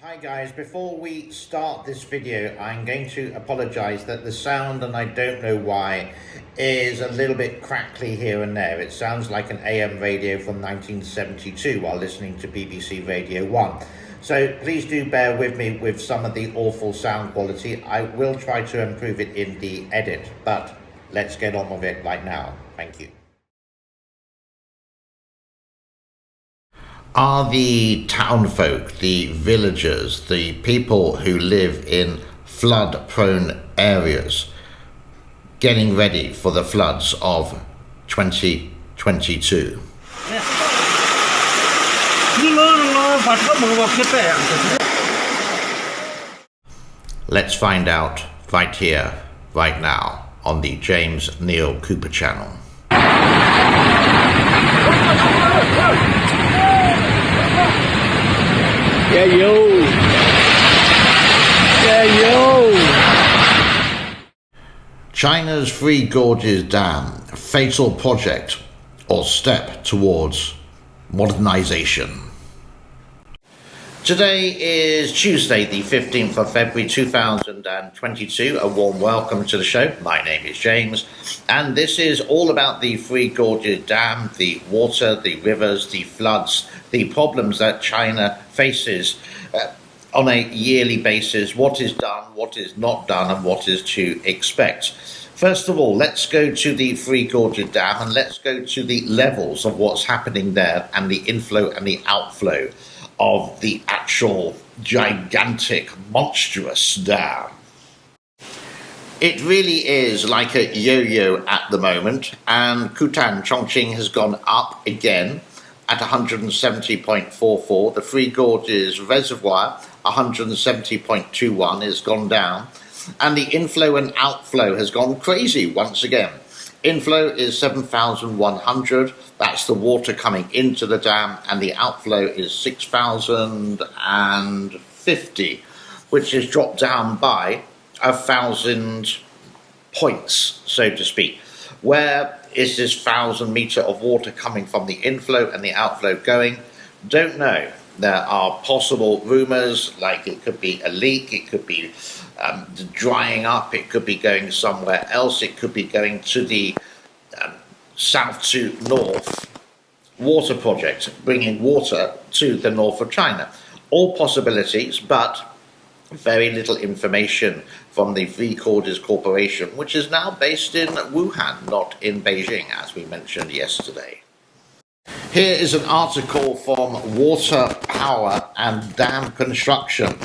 Hi guys, before we start this video, I'm going to apologise that the sound, and I don't know why, is a little bit crackly here and there. It sounds like an AM radio from 1972 while listening to BBC Radio 1. So please do bear with me with some of the awful sound quality. I will try to improve it in the edit, but let's get on with it right now. Thank you. Are the townfolk, the villagers, the people who live in flood-prone areas getting ready for the floods of 2022? Let's find out right here, right now, on the James Neil Cooper channel. Yeah, yo. Yeah, yo. China's Three Gorges Dam, a fatal project or step towards modernisation. Today is Tuesday, the 15th of February 2022. A warm welcome to the show. My name is James, and this is all about the Three Gorges Dam, the water, the rivers, the floods, the problems that China faces on a yearly basis, what is done, what is not done, and what is to expect. First of all, let's go to the Three Gorges Dam, and let's go to the levels of what's happening there and the inflow and the outflow of the actual gigantic, monstrous dam. It really is like a yo-yo at the moment, and Kutan, Chongqing, has gone up again at 170.44. The Three Gorges Reservoir, 170.21, has gone down, and the inflow and outflow has gone crazy once again. Inflow is 7,100, that's the water coming into the dam, and the outflow is 6,050, which is dropped down by 1,000 points, so to speak. Where is this 1,000 metre of water coming from the inflow and the outflow going? Don't know. There are possible rumours, like it could be a leak, it could be drying up, it could be going somewhere else, it could be going to the south to north water project, bringing water to the north of China. All possibilities, but very little information from the Three Gorges Corporation, which is now based in Wuhan, not in Beijing, as we mentioned yesterday. Here is an article from Water, Power and Dam Construction.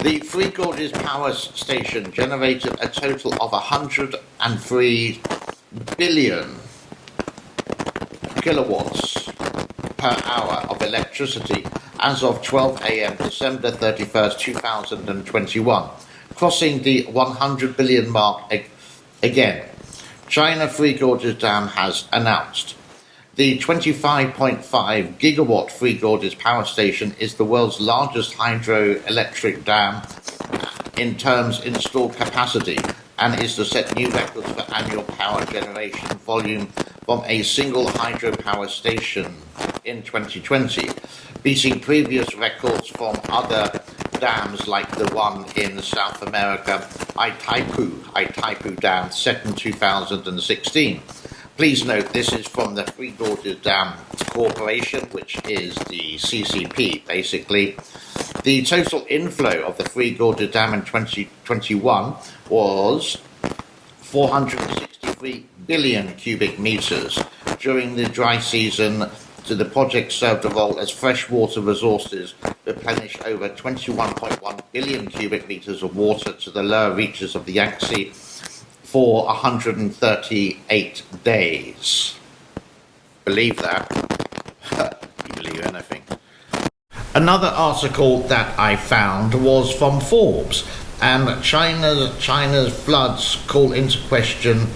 The Three Gorges Power Station generated a total of 103 billion kilowatts per hour of electricity as of 12 a.m. December 31st, 2021, crossing the 100 billion mark again. China Three Gorges Dam has announced. The 25.5 gigawatt Three Gorges Power Station is the world's largest hydroelectric dam in terms installed capacity, and is to set new records for annual power generation volume from a single hydropower station in 2020, beating previous records from other dams like the one in South America, Itaipu Dam, set in 2016. Please note this is from the Three Gorges Dam Corporation, which is the CCP, basically. The total inflow of the Three Gorges Dam in 2021 was 463 billion cubic metres. During the dry season, the project served a role as freshwater resources replenished over 21.1 billion cubic metres of water to the lower reaches of the Yangtze for 138 days. Believe that? You believe anything. Another article that I found was from Forbes, and China's floods call into question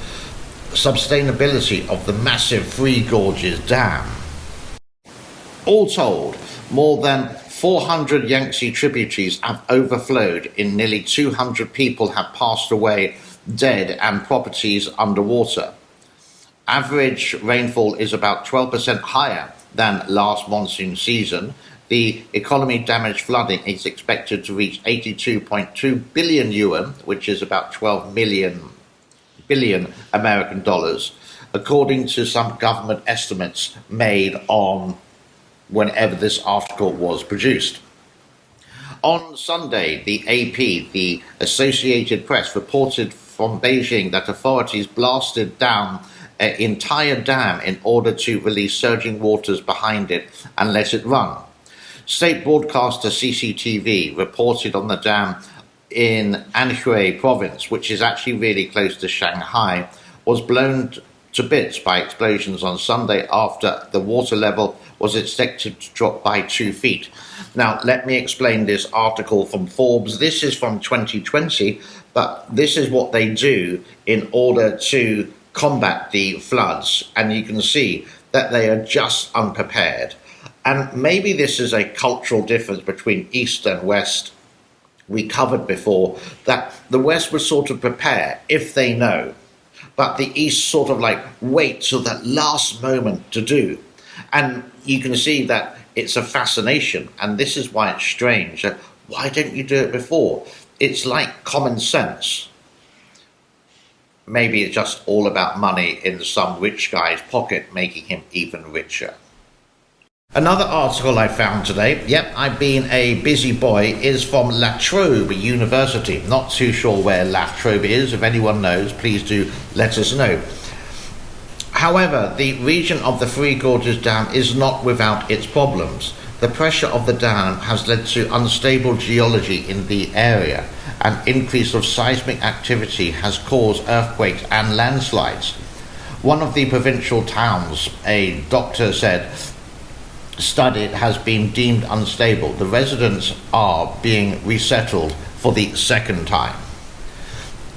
sustainability of the massive Three Gorges Dam. All told, more than 400 Yangtze tributaries have overflowed, and nearly 200 people have passed away dead and properties underwater. Average rainfall is about 12% higher than last monsoon season. the economy damaged flooding is expected to reach 82.2 billion yuan, which is about 12 billion American dollars, according to some government estimates made on whenever this article was produced. On Sunday, the AP, the Associated Press, reported from Beijing that authorities blasted down an entire dam in order to release surging waters behind it and let it run. State broadcaster CCTV reported on the dam in Anhui province, which is actually really close to Shanghai, was blown to bits by explosions on Sunday after the water level was expected to drop by 2 feet. Now, let me explain this article from Forbes. This is from 2020, but this is what they do in order to combat the floods. And you can see that they are just unprepared. And maybe this is a cultural difference between East and West. We covered before that the West would sort of prepare if they know, but the East sort of like wait till that last moment to do. And you can see that it's a fascination, and this is why it's strange. Why don't you do it before? It's like common sense. Maybe it's just all about money in some rich guy's pocket, making him even richer. Another article I found today, yep, I've been a busy boy, is from La Trobe University. Not too sure where La Trobe is. If anyone knows, please do let us know. However, the region of the Three Gorges Dam is not without its problems. The pressure of the dam has led to unstable geology in the area. An increase of seismic activity has caused earthquakes and landslides. One of the provincial towns, a doctor said, studied has been deemed unstable. The residents are being resettled for the second time.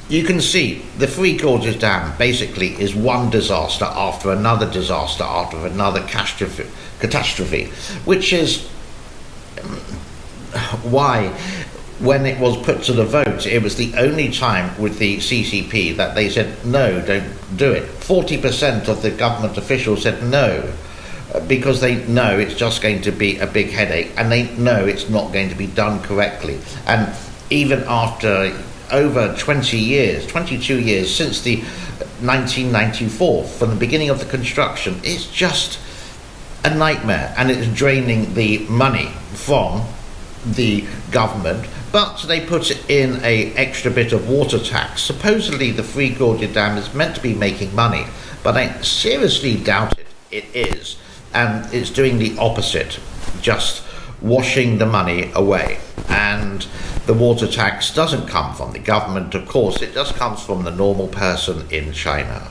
You can see the Three Gorges Dam basically is one disaster after another catastrophe, which is why when it was put to the vote, it was the only time with the CCP that they said, no, don't do it. 40% of the government officials said no, because they know it's just going to be a big headache, and they know it's not going to be done correctly. And even after over 22 years since the 1994, from the beginning of the construction, it's just a nightmare, and it's draining the money from the government. But they put in a extra bit of water tax. Supposedly the Three Gorges Dam is meant to be making money, but I seriously doubt it is. And it's doing the opposite, just washing the money away. And the water tax doesn't come from the government, of course, it just comes from the normal person in China.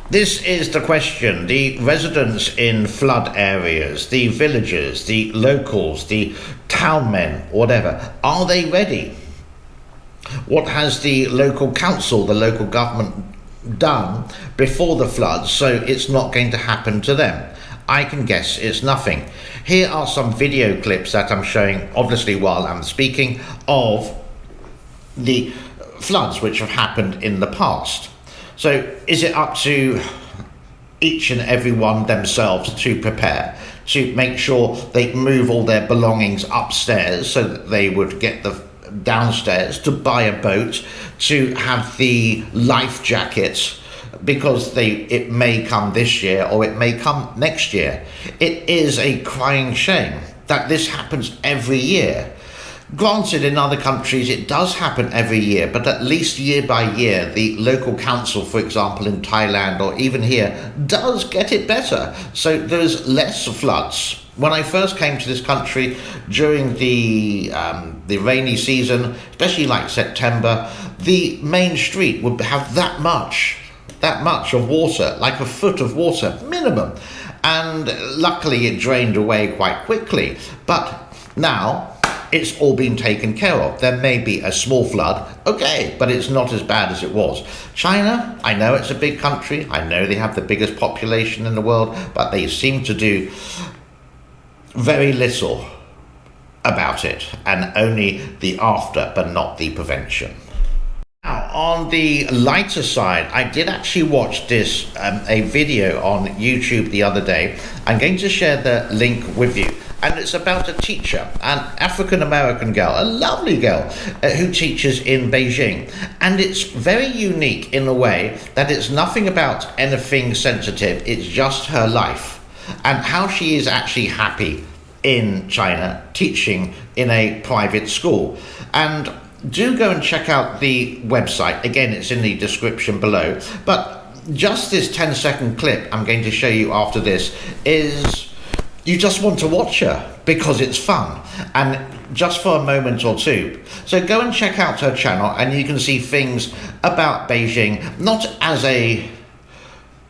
This is the question. The residents in flood areas, the villagers, the locals, the townmen, whatever, are they ready? What has the local council, the local government done before the floods so it's not going to happen to them? I can guess it's nothing. Here are some video clips that I'm showing, obviously while I'm speaking, of the floods which have happened in the past. So is it up to each and every one themselves to prepare, to make sure they move all their belongings upstairs so that they would get the downstairs, to buy a boat, to have the life jackets, because it may come this year or it may come next year. It is a crying shame that this happens every year. Granted, in other countries it does happen every year, but at least year by year the local council, for example in Thailand or even here, does get it better, so there's less floods. When I first came to this country during the rainy season, especially like September, the main street would have that much of water, like a foot of water minimum, and luckily it drained away quite quickly. But now it's all been taken care of. There may be a small flood, okay, but it's not as bad as it was. China, I know it's a big country, I know they have the biggest population in the world, but they seem to do very little about it, and only the after but not the prevention. Now, on the lighter side, I did actually watch a video on YouTube the other day. I'm going to share the link with you. And it's about a teacher, an African-American girl, a lovely girl, who teaches in Beijing. And it's very unique in a way that it's nothing about anything sensitive, it's just her life and how she is actually happy in China teaching in a private school. And do go and check out the website. Again, it's in the description below. But just this 10-second clip I'm going to show you after this is you just want to watch her because it's fun and just for a moment or two. So go and check out her channel and you can see things about Beijing, not as a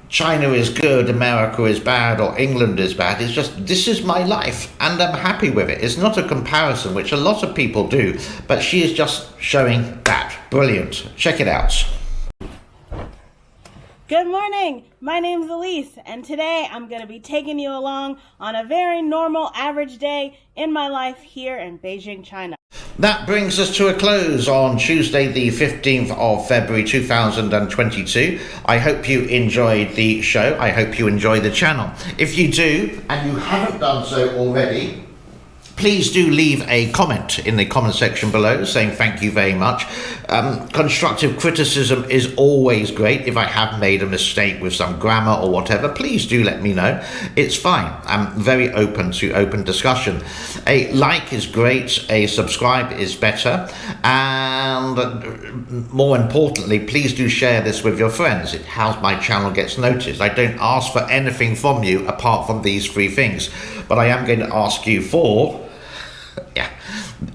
China is good, America is bad, or England is bad. It's just, this is my life and I'm happy with it. It's not a comparison, which a lot of people do, but she is just showing that. Brilliant. Check it out. Good morning, my name's Elise, and today I'm going to be taking you along on a very normal, average day in my life here in Beijing, China. That brings us to a close on Tuesday, the 15th of February 2022. I hope you enjoyed the show. I hope you enjoy the channel. If you do, and you haven't done so already, please do leave a comment in the comment section below saying thank you very much. Constructive criticism is always great. If I have made a mistake with some grammar or whatever, please do let me know. It's fine. I'm very open to open discussion. A like is great. A subscribe is better. And more importantly, please do share this with your friends. It's how my channel gets noticed. I don't ask for anything from you apart from these three things. But I am going to ask you for... yeah,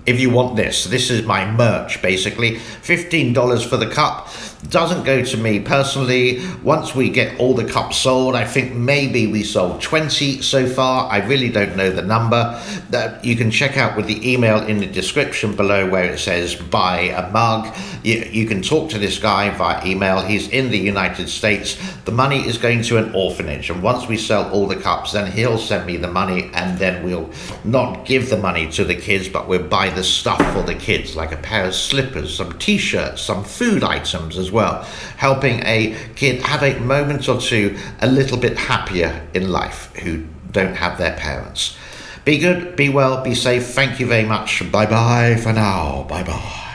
if you want this is my merch basically. $15 for the cup. Doesn't go to me personally. Once we get all the cups sold, I think maybe we sold 20 so far. I really don't know the number. That you can check out with the email in the description below where it says buy a mug. You can talk to this guy via email. He's in the United States. The money is going to an orphanage, and once we sell all the cups, then he'll send me the money, and then we'll not give the money to the kids, but we'll buy the stuff for the kids, like a pair of slippers, some t-shirts, some food items as well, helping a kid have a moment or two a little bit happier in life who don't have their parents. Be good, be well, be safe. Thank you very much. Bye bye for now. Bye bye.